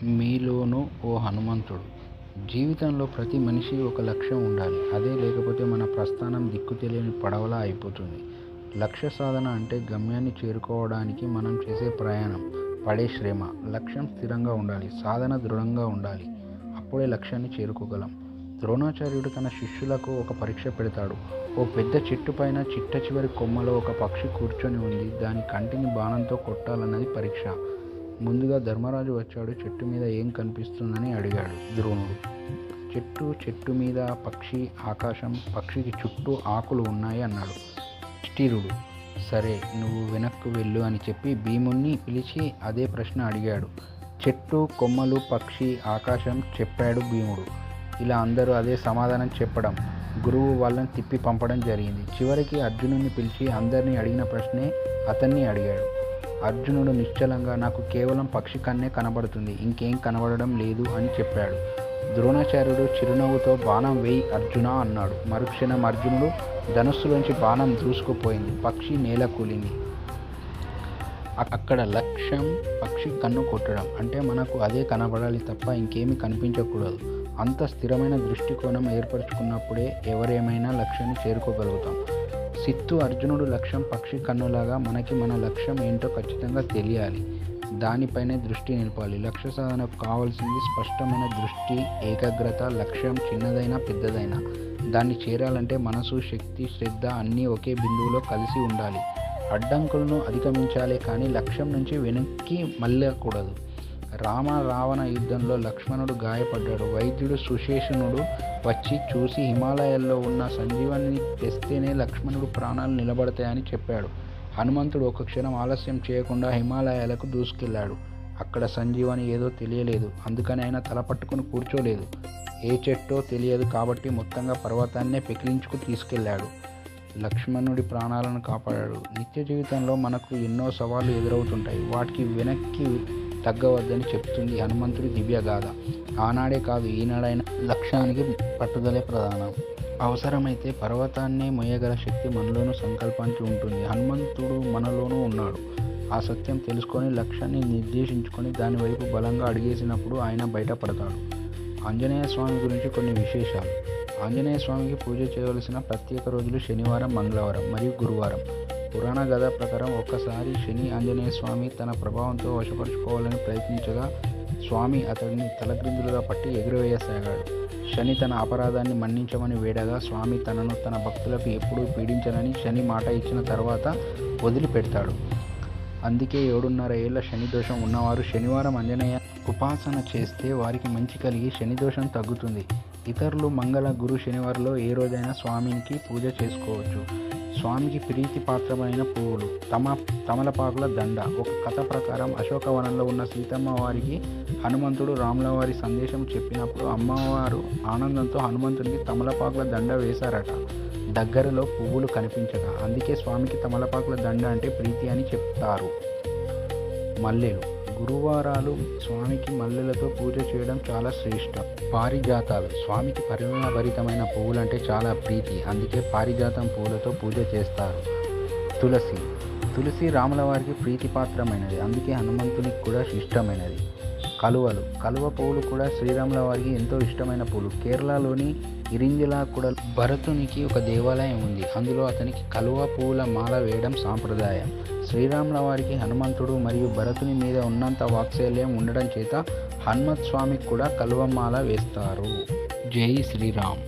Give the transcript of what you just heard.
మీలోనూ ఓ హనుమంతుడు. జీవితంలో ప్రతి మనిషి ఒక లక్ష్యం ఉండాలి. అదే లేకపోతే మన ప్రస్థానం దిక్కు తెలియని పడవలా అయిపోతుంది. లక్ష్య సాధన అంటే గమ్యాన్ని చేరుకోవడానికి మనం చేసే ప్రయాణం, పడే శ్రమ. లక్ష్యం స్థిరంగా ఉండాలి, సాధన దృఢంగా ఉండాలి. అప్పుడే లక్ష్యాన్ని చేరుకోగలం. ద్రోణాచార్యుడు తన శిష్యులకు ఒక పరీక్ష పెడతాడు. ఓ పెద్ద చెట్టు పైన చిట్ట చివరి కొమ్మలో ఒక పక్షి కూర్చొని ఉంది. దాని కంటిని బాణంతో కొట్టాలన్నది పరీక్ష. ముందుగా ధర్మరాజు వచ్చాడు. చెట్టు మీద ఏం కనిపిస్తుందని అడిగాడు ద్రోణుడు. చెట్టు మీద పక్షి, ఆకాశం. పక్షికి చుట్టూ ఆకులు ఉన్నాయి అన్నాడు. యుధిష్ఠిరుడు సరే నువ్వు వెనక్కు వెళ్ళు అని చెప్పి భీముణ్ణి పిలిచి అదే ప్రశ్న అడిగాడు. చెట్టు, కొమ్మలు, పక్షి, ఆకాశం చెప్పాడు భీముడు. ఇలా అందరూ అదే సమాధానం చెప్పడం, గురువు వాళ్ళని తిప్పి పంపడం జరిగింది. చివరికి అర్జునుడిని పిలిచి అందరినీ అడిగిన ప్రశ్నే అతన్ని అడిగాడు. అర్జునుడు నిశ్చలంగా నాకు కేవలం పక్షి కన్నే కనబడుతుంది, ఇంకేం కనబడడం లేదు అని చెప్పాడు. ద్రోణాచార్యుడు చిరునవ్వుతో బాణం వేయి అర్జున అన్నాడు. మరుక్షణం అర్జునుడు ధనుస్సులోంచి బాణం దూసుకుపోయింది. పక్షి నేల కూలింది. అక్కడ లక్ష్యం పక్షి కన్ను కొట్టడం. అంటే మనకు అదే కనబడాలి తప్ప ఇంకేమీ కనిపించకూడదు. అంత స్థిరమైన దృష్టికోణం ఏర్పరచుకున్నప్పుడే ఎవరేమైనా లక్ష్యాన్ని చేరుకోగలుగుతాం. సిత్తు అర్జునుడు లక్ష్యం పక్షి కన్నులాగా మనకి మన లక్ష్యం ఏంటో ఖచ్చితంగా తెలియాలి. దానిపైనే దృష్టి నిలపాలి. లక్ష్య సాధనకు కావాల్సింది స్పష్టమైన దృష్టి, ఏకాగ్రత. లక్ష్యం చిన్నదైనా పెద్దదైనా దాన్ని చేరాలంటే మనసు, శక్తి, శ్రద్ధ అన్నీ ఒకే బిందువులో కలిసి ఉండాలి. అడ్డంకులను అధిగమించాలి, కానీ లక్ష్యం నుంచి వెనక్కి మళ్ళకూడదు. రావణ యుద్ధంలో లక్ష్మణుడు గాయపడ్డాడు. వైద్యుడు సుశేషనుడు వచ్చి చూసి హిమాలయాల్లో ఉన్న సంజీవని తెస్తేనే లక్ష్మణుడు ప్రాణాలు నిలబడతాయని చెప్పాడు. హనుమంతుడు ఒక క్షణం ఆలస్యం చేయకుండా హిమాలయాలకు దూసుకెళ్లాడు. అక్కడ సంజీవని ఏదో తెలియలేదు, అందుకని ఆయన తల పట్టుకుని కూర్చోలేదు. ఏ చెట్టో తెలియదు కాబట్టి మొత్తంగా పర్వతాన్నే పెకిలించుకు తీసుకెళ్లాడు. లక్ష్మణుడి ప్రాణాలను కాపాడాడు. నిత్య జీవితంలో మనకు ఎన్నో సవాళ్లు ఎదురవుతుంటాయి. వాటికి వెనక్కి తగ్గవద్దని చెప్తుంది హనుమంతుడి దివ్యగాథ. ఆనాడే కాదు, ఈనాడైనా లక్ష్యానికి పట్టుదలే ప్రధానం. అవసరమైతే పర్వతాన్నే మొయ్యగల శక్తి మనలోనూ, సంకల్పానికి ఉంటుంది. హనుమంతుడు మనలోనూ ఉన్నాడు. ఆ సత్యం తెలుసుకొని లక్ష్యాన్ని నిర్దేశించుకొని దాని వైపు బలంగా అడిగేసినప్పుడు ఆయన బయటపడతాడు. ఆంజనేయ స్వామి గురించి కొన్ని విశేషాలు. ఆంజనేయ స్వామికి పూజ చేయవలసిన ప్రత్యేక రోజులు శనివారం, మంగళవారం మరియు గురువారం. పురాణ గాథ ప్రకారం ఒక్కసారి శని ఆంజనేయ స్వామి తన ప్రభావంతో వశపరుచుకోవాలని ప్రయత్నించగా స్వామి అతడిని తలక్రిందులుగా పట్టి ఎగురవేయసాగాడు. శని తన అపరాధాన్ని మన్నించమని వేడగా స్వామి తనను తన భక్తులకు ఎప్పుడూ పీడించనని శని మాట ఇచ్చిన తర్వాత వదిలిపెడతాడు. అందుకే 7.5 ఏళ్ల శని దోషం ఉన్నవారు శనివారం ఆంజనేయ ఉపాసన చేస్తే వారికి మంచి కలిగి శని దోషం తగ్గుతుంది. ఇతరులు మంగళ, గురు, శనివారంలో ఏ రోజైనా స్వామికి పూజ చేసుకోవచ్చు. స్వామికి ప్రీతి పాత్రమైన పువ్వులు తమలపాకుల దండ. ఒక కథ ప్రకారం అశోకవనంలో ఉన్న సీతమ్మ వారికి హనుమంతుడు రాముల వారి సందేశం చెప్పినప్పుడు అమ్మవారు ఆనందంతో హనుమంతుడికి తమలపాకుల దండ వేశారట, దగ్గరలో పువ్వులు కనిపించగా. అందుకే స్వామికి తమలపాకుల దండ అంటే ప్రీతి అని చెప్తారు. మల్లెలు. గురువారాలు స్వామికి మల్లెలతో పూజ చేయడం చాలా శ్రేష్టం. పారిజాతాలు. స్వామికి పరిమళభరితమైన పువ్వులంటే చాలా ప్రీతి, అందుకే పారిజాతం పువ్వులతో పూజ చేస్తారు. తులసి రాముల వారికి ప్రీతిపాత్రమైనది, అందుకే హనుమంతునికి కూడా ఇష్టమైనది. కలువలు. కలువ పువ్వులు కూడా శ్రీరాముల వారికి ఎంతో ఇష్టమైన పువ్వులు. కేరళలోని ఇరింజలాకుడ భరతునికి ఒక దేవాలయం ఉంది. అందులో అతనికి కలువ పువ్వుల మాల వేయడం సాంప్రదాయం. శ్రీరాముల వారికి హనుమంతుడు మరియు భరతుని మీద ఉన్నంత వాత్సల్యం ఉండడం చేత హనుమత్ స్వామికి కూడా కలువ మాల వేస్తారు. జై శ్రీరామ్.